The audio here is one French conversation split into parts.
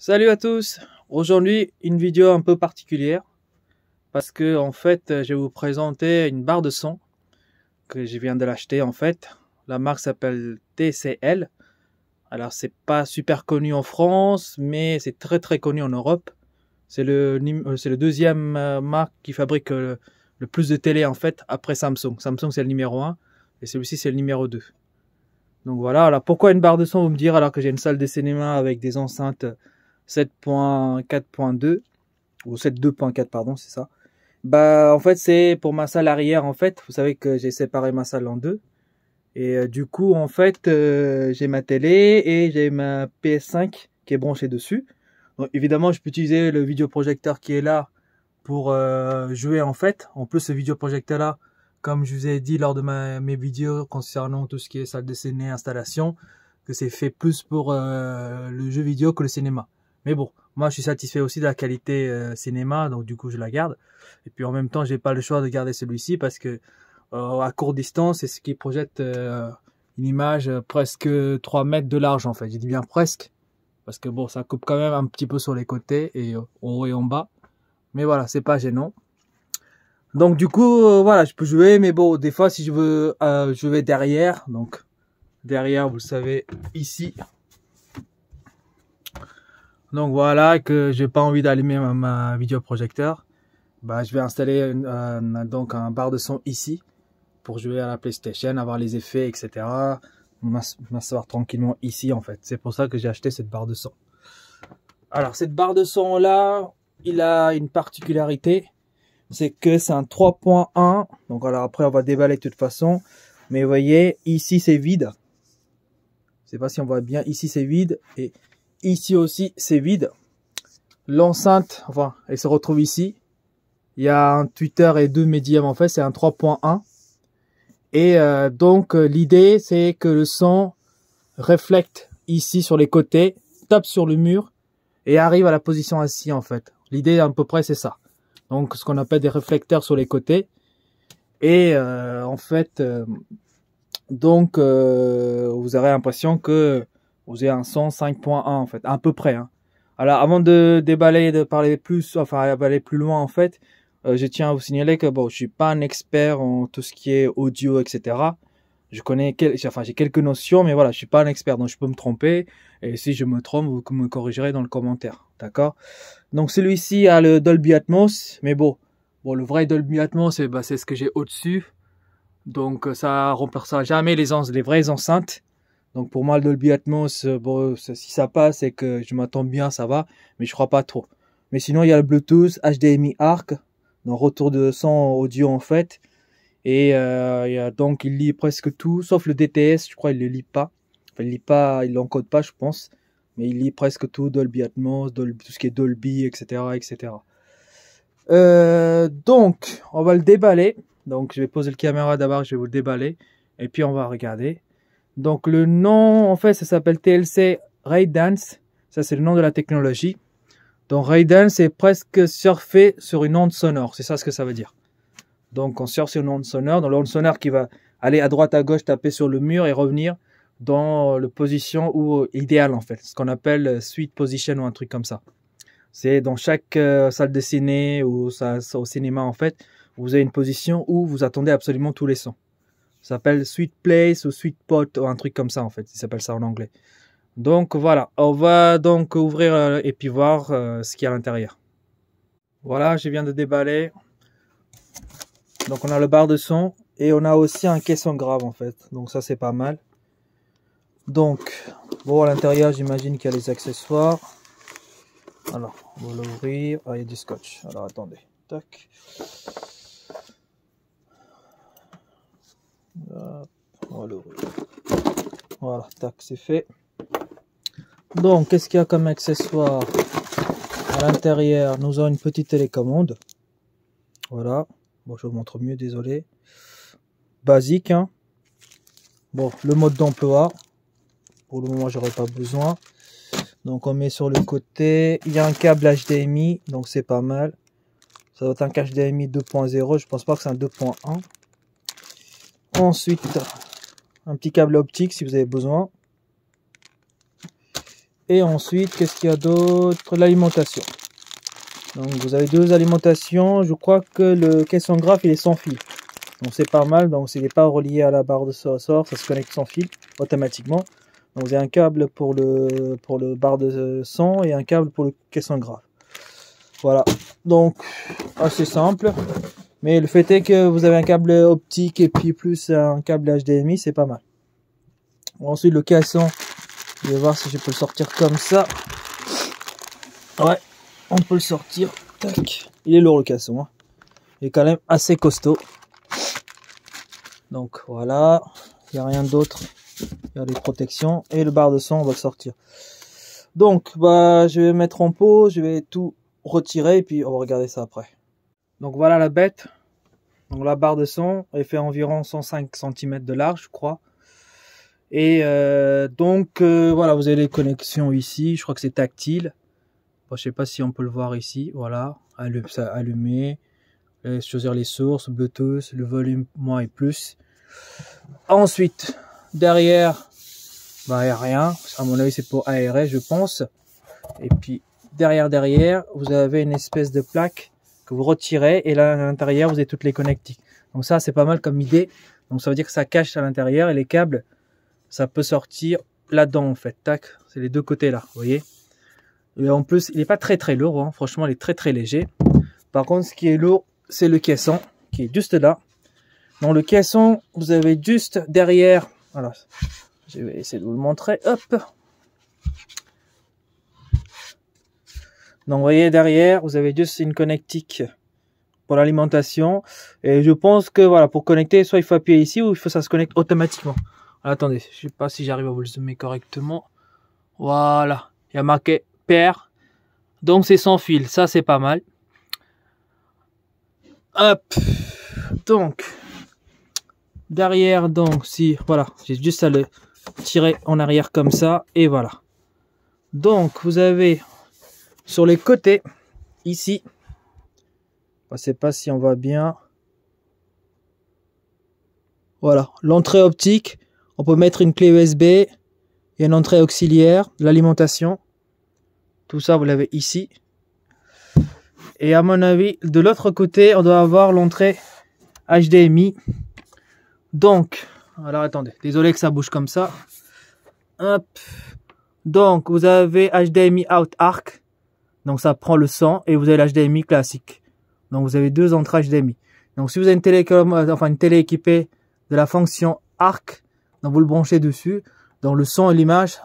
Salut à tous! Aujourd'hui, une vidéo un peu particulière parce que en fait, je vais vous présenter une barre de son que je viens de l'acheter en fait. La marque s'appelle TCL. Alors, c'est pas super connu en France, mais c'est très connu en Europe. C'est le deuxième marque qui fabrique le plus de télé en fait après Samsung. Samsung c'est le numéro 1 et celui-ci c'est le numéro 2. Donc voilà, alors pourquoi une barre de son, vous me direz, alors que j'ai une salle de cinéma avec des enceintes 7.4.2 ou 7.2.4 pardon, c'est ça. Bah en fait c'est pour ma salle arrière en fait. Vous savez que j'ai séparé ma salle en deux et du coup en fait j'ai ma télé et j'ai ma PS5 qui est branchée dessus. Donc évidemment je peux utiliser le vidéoprojecteur qui est là pour jouer en fait. En plus ce vidéoprojecteur là, comme je vous ai dit lors de mes vidéos concernant tout ce qui est salle de ciné, installation, que c'est fait plus pour le jeu vidéo que le cinéma. Mais bon, moi je suis satisfait aussi de la qualité cinéma, donc du coup je la garde. Et puis en même temps, j'ai pas le choix de garder celui-ci parce que à courte distance, c'est ce qui projette une image presque 3 mètres de large en fait. J'ai dit bien presque, parce que bon, ça coupe quand même un petit peu sur les côtés et en haut et en bas. Mais voilà, c'est pas gênant. Donc du coup, voilà, je peux jouer, mais bon, des fois si je veux, je vais derrière. Donc derrière, vous le savez, ici. Donc voilà, que j'ai pas envie d'allumer ma vidéoprojecteur, bah je vais installer donc un barre de son ici pour jouer à la PlayStation, avoir les effets, etc. M'asseoir tranquillement ici en fait. C'est pour ça que j'ai acheté cette barre de son. Alors cette barre de son là, il a une particularité, c'est que c'est un 3.1. Donc alors après on va déballer de toute façon, mais vous voyez ici c'est vide. Je sais pas si on voit bien, ici c'est vide et ici aussi c'est vide. L'enceinte, enfin, elle se retrouve ici. Il y a un tweeter et deux médiums en fait, c'est un 3.1. Et donc l'idée c'est que le son reflète ici sur les côtés, tape sur le mur et arrive à la position assis en fait. L'idée à peu près c'est ça. Donc ce qu'on appelle des réflecteurs sur les côtés. Et en fait, donc vous aurez l'impression que vous avez un son 5.1 en fait, à peu près. Hein. Alors avant de déballer, de parler plus, enfin aller plus loin en fait, je tiens à vous signaler que bon, je suis pas un expert en tout ce qui est audio, etc. Je connais, j'ai quelques notions, mais voilà, je suis pas un expert, donc je peux me tromper. Et si je me trompe, vous me corrigerez dans le commentaire, d'accord? Donc celui-ci a le Dolby Atmos, mais bon, le vrai Dolby Atmos, c'est ce que j'ai au-dessus. Donc ça remplacera jamais les vraies enceintes. Donc pour moi le Dolby Atmos, bon, si ça passe et que je m'attends bien, ça va, mais je crois pas trop. Mais sinon il y a le Bluetooth, HDMI ARC, donc retour de son audio en fait. Et donc il lit presque tout, sauf le DTS, je crois il le lit pas. Enfin il lit pas, il l'encode pas je pense. Mais il lit presque tout, Dolby Atmos, tout ce qui est Dolby, etc. etc. Donc on va le déballer. Donc je vais poser le caméra d'abord, je vais vous le déballer. Et puis on va regarder. Donc le nom, en fait, ça s'appelle TLC Ray Dance. Ça, c'est le nom de la technologie. Donc Ray Dance, c'est presque surfer sur une onde sonore. C'est ça ce que ça veut dire. Donc on surfe sur une onde sonore. Dans l'onde sonore qui va aller à droite, à gauche, taper sur le mur et revenir dans la position idéale, en fait. Ce qu'on appelle sweet position ou un truc comme ça. C'est dans chaque salle de ciné ou au cinéma, en fait. Vous avez une position où vous attendez absolument tous les sons. Ça s'appelle Sweet Place ou Sweet Pot ou un truc comme ça en fait, il s'appelle ça en anglais. Donc voilà, on va donc ouvrir et puis voir ce qu'il y a à l'intérieur. Voilà, je viens de déballer. Donc on a le barre de son et on a aussi un caisson grave en fait, donc ça c'est pas mal. Donc, bon à l'intérieur j'imagine qu'il y a les accessoires. Alors, on va l'ouvrir, ah il y a du scotch, alors attendez, tac. On va l'ouvrir. Voilà, tac, c'est fait. Donc, qu'est-ce qu'il y a comme accessoire? À l'intérieur, nous avons une petite télécommande. Voilà. Bon, je vous montre mieux, désolé. Basique, hein. Bon, le mode d'emploi. Pour le moment, j'aurais pas besoin. Donc, on met sur le côté. Il y a un câble HDMI, donc c'est pas mal. Ça doit être un câble HDMI 2.0. Je pense pas que c'est un 2.1. Ensuite, un petit câble optique si vous avez besoin. Et ensuite, qu'est-ce qu'il y a d'autre? L'alimentation. Donc vous avez deux alimentations. Je crois que le caisson graphe il est sans fil. Donc c'est pas mal. Donc s'il n'est pas relié à la barre de sort, ça se connecte sans fil automatiquement. Donc vous avez un câble pour le barre de son et un câble pour le caisson graphe. Voilà. Donc assez simple. Mais le fait est que vous avez un câble optique et puis plus un câble HDMI, c'est pas mal. Ensuite le caisson, je vais voir si je peux le sortir comme ça. Ouais, on peut le sortir. Tac. Il est lourd le caisson, hein. Il est quand même assez costaud. Donc voilà, il n'y a rien d'autre. Il y a les protections et le barre de son, on va le sortir. Donc bah je vais mettre en pause, je vais tout retirer et puis on va regarder ça après. Donc voilà la bête. Donc la barre de son, elle fait environ 105 cm de large, je crois. Et voilà, vous avez les connexions ici. Je crois que c'est tactile. Bon, je sais pas si on peut le voir ici. Voilà, ça allumé. Choisir les sources, Bluetooth, le volume moins et plus. Ensuite, derrière, bah y a rien. À mon avis, c'est pour aérer, je pense. Et puis derrière, vous avez une espèce de plaque que vous retirez et là à l'intérieur, vous avez toutes les connectiques. Donc ça, c'est pas mal comme idée. Donc ça veut dire que ça cache à l'intérieur et les câbles, ça peut sortir là-dedans en fait. Tac, c'est les deux côtés là, vous voyez. Et en plus, il est pas très lourd, hein. Franchement, il est très léger. Par contre, ce qui est lourd, c'est le caisson qui est juste là. Dans le caisson, vous avez juste derrière. Voilà, je vais essayer de vous le montrer. Hop. Donc, vous voyez derrière, vous avez juste une connectique pour l'alimentation. Et je pense que voilà, pour connecter, soit il faut appuyer ici ou il faut ça se connecte automatiquement. Alors, attendez, je sais pas si j'arrive à vous le zoomer correctement. Voilà, il y a marqué paire. Donc c'est sans fil, ça c'est pas mal. Hop. Donc derrière, donc si voilà, j'ai juste à le tirer en arrière comme ça et voilà. Donc vous avez sur les côtés ici, je sais pas si on voit bien. Voilà, l'entrée optique. On peut mettre une clé USB et une entrée auxiliaire, l'alimentation. Tout ça, vous l'avez ici. Et à mon avis, de l'autre côté, on doit avoir l'entrée HDMI. Donc, alors attendez, désolé que ça bouge comme ça. Hop. Donc, vous avez HDMI out ARC. Donc, ça prend le son. Et vous avez l'HDMI classique. Donc, vous avez deux entrées HDMI. Donc, si vous avez une télé équipée de la fonction ARC, donc vous le branchez dessus. Donc, le son et l'image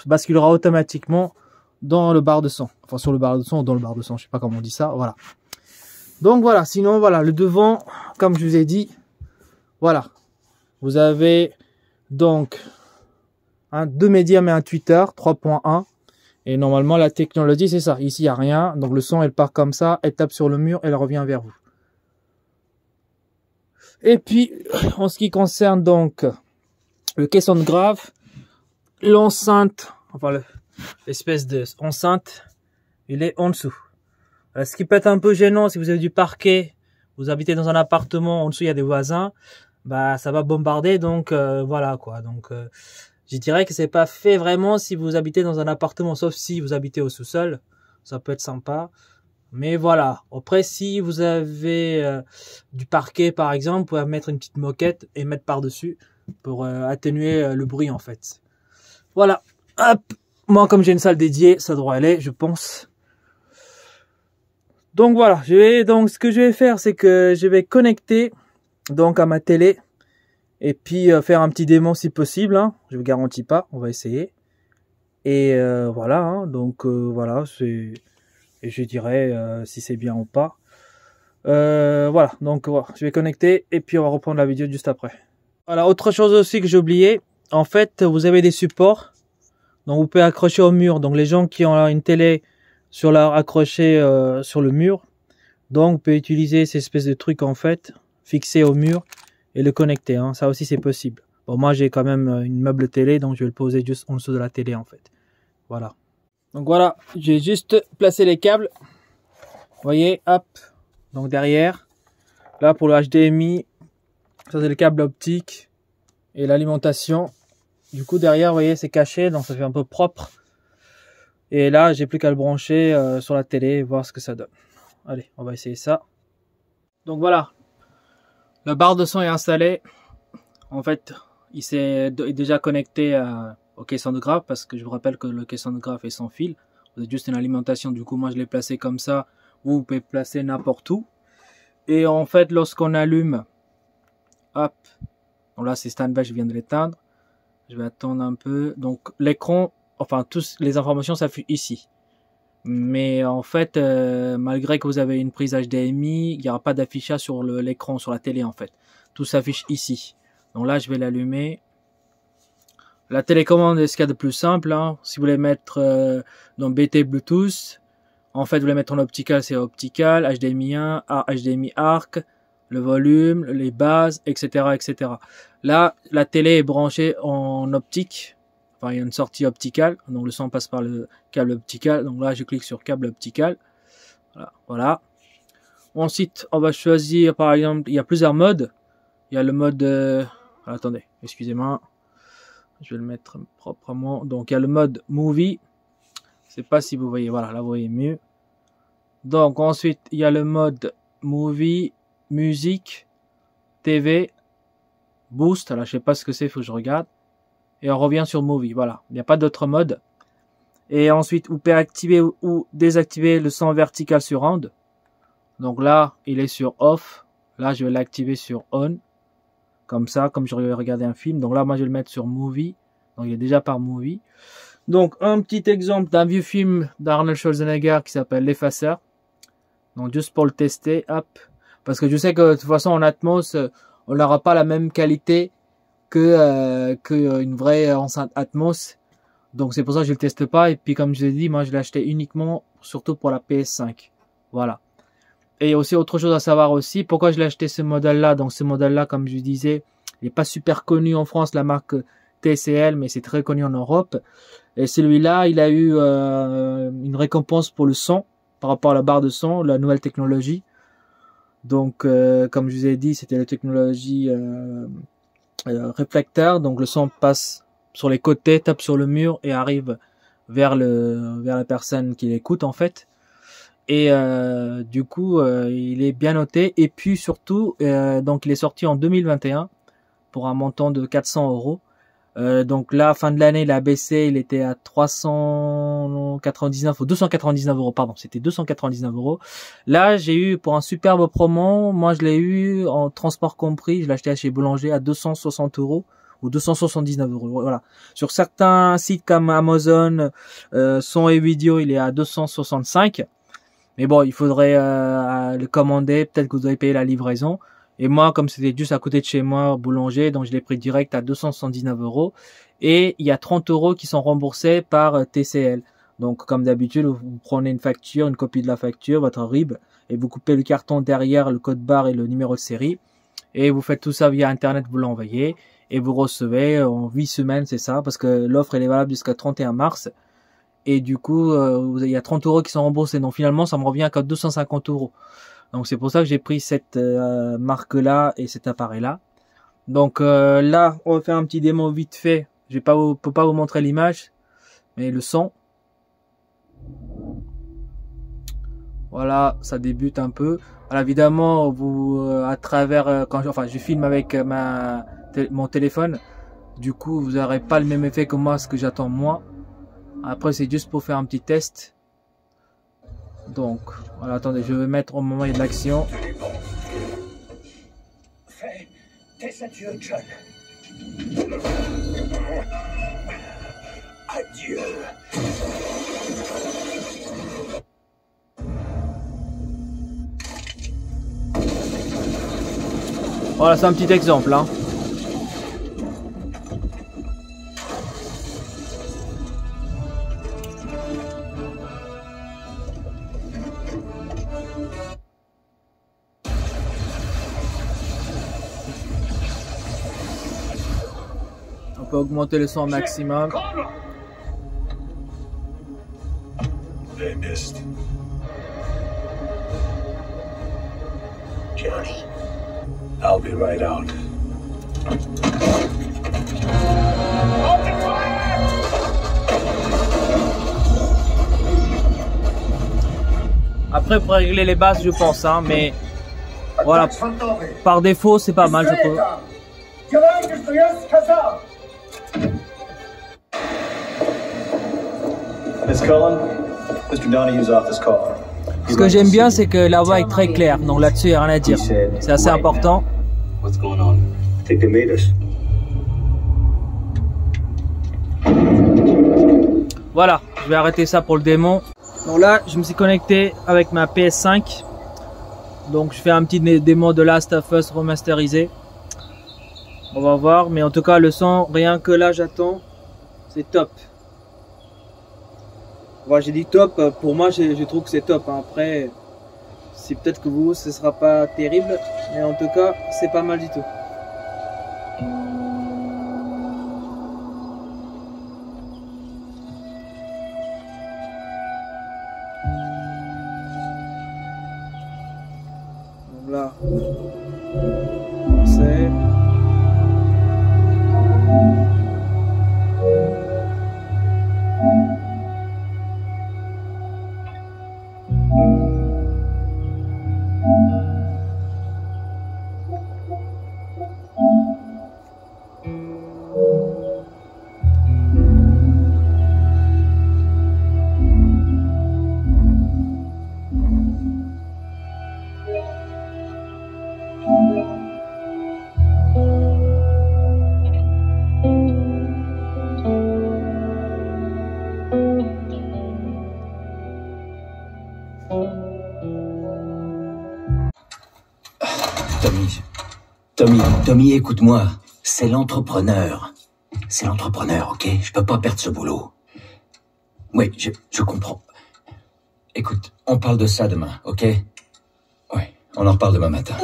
basculera automatiquement dans le barre de son, enfin sur le barre de son ou dans le barre de son, je sais pas comment on dit ça, voilà. Donc voilà, sinon voilà, le devant, comme je vous ai dit, voilà, vous avez donc deux médiums et un tweeter 3.1 et normalement la technologie c'est ça, ici il n'y a rien, donc le son elle part comme ça, elle tape sur le mur, elle revient vers vous. Et puis en ce qui concerne donc le caisson de grave, l'enceinte, enfin l'espèce de enceinte, il est en dessous. Ce qui peut être un peu gênant si vous avez du parquet, vous habitez dans un appartement, en dessous il y a des voisins, bah ça va bombarder, donc voilà quoi. Donc je dirais que c'est pas fait vraiment si vous habitez dans un appartement, sauf si vous habitez au sous-sol, ça peut être sympa. Mais voilà, après si vous avez du parquet par exemple, vous pouvez mettre une petite moquette et mettre par-dessus pour atténuer le bruit en fait. Voilà, hop. Moi, comme j'ai une salle dédiée, ça devrait aller, je pense. Donc voilà, ce que je vais faire, c'est que je vais connecter donc à ma télé et puis faire un petit démon si possible. Hein. Je vous garantis pas, on va essayer. Et voilà, hein, donc voilà, et je dirais si c'est bien ou pas. Voilà, donc voilà, je vais connecter et puis on va reprendre la vidéo juste après. Voilà, autre chose aussi que j'ai oublié, en fait, vous avez des supports. Donc vous pouvez accrocher au mur. Donc les gens qui ont une télé accrochée sur le mur, donc vous pouvez utiliser ces espèces de trucs en fait, fixer au mur et le connecter. Hein. Ça aussi c'est possible. Bon moi j'ai quand même une meuble télé, donc je vais le poser juste en dessous de la télé en fait. Voilà. Donc voilà, j'ai juste placé les câbles. Vous voyez, hop. Donc derrière, là pour le HDMI, ça c'est le câble optique et l'alimentation. Du coup derrière, vous voyez, c'est caché, donc ça fait un peu propre. Et là, j'ai plus qu'à le brancher sur la télé et voir ce que ça donne. Allez, on va essayer ça. Donc voilà, la barre de son est installée. En fait, il est déjà connecté au caisson de graphe parce que je vous rappelle que le caisson de graphe est sans fil. Vous avez juste une alimentation. Du coup, moi, je l'ai placé comme ça. Vous pouvez placer n'importe où. Et en fait, lorsqu'on allume, hop, donc là, c'est stand-by, je viens de l'éteindre. Je vais attendre un peu. Donc, l'écran, enfin, toutes les informations s'affichent ici. Mais en fait, malgré que vous avez une prise HDMI, il n'y aura pas d'affichage sur l'écran, sur la télé, en fait. Tout s'affiche ici. Donc là, je vais l'allumer. La télécommande est ce qu'il y a de plus simple. Hein. Si vous voulez mettre dans BT Bluetooth, en fait, vous voulez mettre en optical, c'est optical, HDMI 1, HDMI ARC, le volume, les bases, etc., etc. Là, la télé est branchée en optique. Enfin, il y a une sortie opticale. Donc, le son passe par le câble optical. Donc là, je clique sur câble optical. Voilà. Ensuite, on va choisir, par exemple, il y a plusieurs modes. Il y a le mode... attendez, excusez-moi. Je vais le mettre proprement. Donc, il y a le mode Movie. Je sais pas si vous voyez. Voilà, là, vous voyez mieux. Donc, ensuite, il y a le mode Movie, Musique, TV, Boost. Alors, je sais pas ce que c'est, il faut que je regarde. Et on revient sur Movie. Voilà, il n'y a pas d'autre mode. Et ensuite, vous pouvez activer ou désactiver le son vertical surround. Donc là, il est sur Off. Là, je vais l'activer sur On. Comme ça, comme je regardais un film. Donc là, moi, je vais le mettre sur Movie. Donc, il est déjà par Movie. Donc, un petit exemple d'un vieux film d'Arnold Schwarzenegger qui s'appelle L'Effaceur. Donc, juste pour le tester, hop. Parce que je sais que de toute façon, en Atmos, on n'aura pas la même qualité que une vraie enceinte Atmos. Donc, c'est pour ça que je le teste pas. Et puis, comme je l'ai dit, moi, je l'ai acheté uniquement, surtout pour la PS5. Voilà. Et aussi, autre chose à savoir aussi, pourquoi je l'ai acheté ce modèle-là. Donc, ce modèle-là, comme je disais, il n'est pas super connu en France, la marque TCL, mais c'est très connu en Europe. Et celui-là, il a eu une récompense pour le son, par rapport à la barre de son, la nouvelle technologie. Donc, comme je vous ai dit, c'était la technologie réflecteur. Donc, le son passe sur les côtés, tape sur le mur et arrive vers la personne qui l'écoute, en fait. Et du coup, il est bien noté. Et puis, surtout, donc, il est sorti en 2021 pour un montant de 400 €. Donc là, fin de l'année, il a baissé, il était à 399 ou 299 €, pardon, c'était 299 €. Là, j'ai eu pour un superbe promo, moi je l'ai eu en transport compris, je l'ai acheté chez Boulanger à 260 € ou 279 €. Voilà. Sur certains sites comme Amazon, son et vidéo, il est à 265. Mais bon, il faudrait le commander, peut-être que vous devez payer la livraison. Et moi, comme c'était juste à côté de chez moi, Boulanger, donc je l'ai pris direct à 279 €. Et il y a 30 € qui sont remboursés par TCL. Donc, comme d'habitude, vous prenez une facture, une copie de la facture, votre RIB, et vous coupez le carton derrière, le code barre et le numéro de série. Et vous faites tout ça via Internet, vous l'envoyez. Et vous recevez en 8 semaines, c'est ça, parce que l'offre, elle est valable jusqu'à 31 mars. Et du coup, il y a 30 € qui sont remboursés. Donc, finalement, ça me revient qu'à 250 €. Donc c'est pour ça que j'ai pris cette marque-là et cet appareil-là. Donc là, on va faire un petit démo vite fait. Je peux pas vous montrer l'image, mais le son. Voilà, ça débute un peu. Alors évidemment, vous à travers je filme avec mon téléphone. Du coup, vous n'aurez pas le même effet que moi, ce que j'attends moi. Après, c'est juste pour faire un petit test. Donc, voilà, attendez, je vais mettre au moment où il y a de l'action. Fais tes adieux, John. Adieu. Voilà, c'est un petit exemple, hein. On peut augmenter le son au maximum. They missed. Johnny, I'll be right out. Open fire! Après, pour régler les basses, je pense, hein, mais voilà, par défaut, c'est pas mal, je trouve. Miss Cullen, Mr. Donahue's off this call. Ce que j'aime bien, c'est que la voix est très claire, donc là-dessus, il n'y a rien à dire. C'est assez important. What's going on? I think they made us. Voilà, je vais arrêter ça pour le démon. Donc là, je me suis connecté avec ma PS5. Donc je fais un petit démo de Last of Us remasterisé. On va voir, mais en tout cas le son, rien que là j'attends, c'est top. Voilà, j'ai dit top, pour moi je trouve que c'est top. Après, c'est peut-être que vous, ce sera pas terrible, mais en tout cas, c'est pas mal du tout. Donc là, c'est... Tommy, écoute-moi. C'est l'entrepreneur. C'est l'entrepreneur, ok? Je peux pas perdre ce boulot. Oui, je comprends. Écoute, on parle de ça demain, ok? Oui, on en reparle demain matin.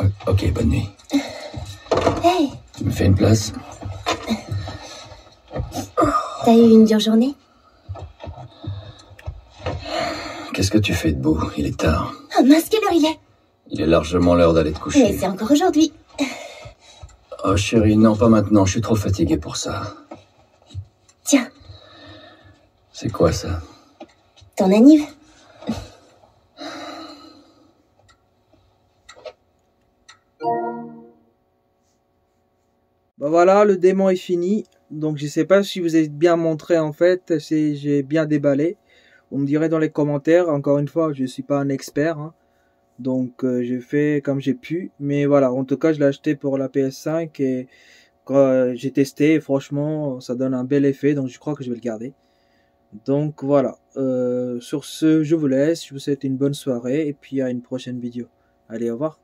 Ouais, ok, bonne nuit. Hey! Tu me fais une place? T'as eu une dure journée? Qu'est-ce que tu fais debout? Il est tard. Oh mince, quelle heure il est? Il est largement l'heure d'aller te coucher. Mais c'est encore aujourd'hui. Oh chérie, non, pas maintenant. Je suis trop fatigué pour ça. Tiens, C'est quoi ça? ton anniv. Bah voilà, le démon est fini. Donc je sais pas si vous avez bien montré en fait, si j'ai bien déballé. Vous me direz dans les commentaires. Encore une fois, je suis pas un expert, hein. Donc j'ai fait comme j'ai pu. Mais voilà, en tout cas je l'ai acheté pour la PS5 et j'ai testé et franchement ça donne un bel effet. Donc je crois que je vais le garder. Donc voilà, sur ce je vous laisse. Je vous souhaite une bonne soirée et puis à une prochaine vidéo. Allez, au revoir.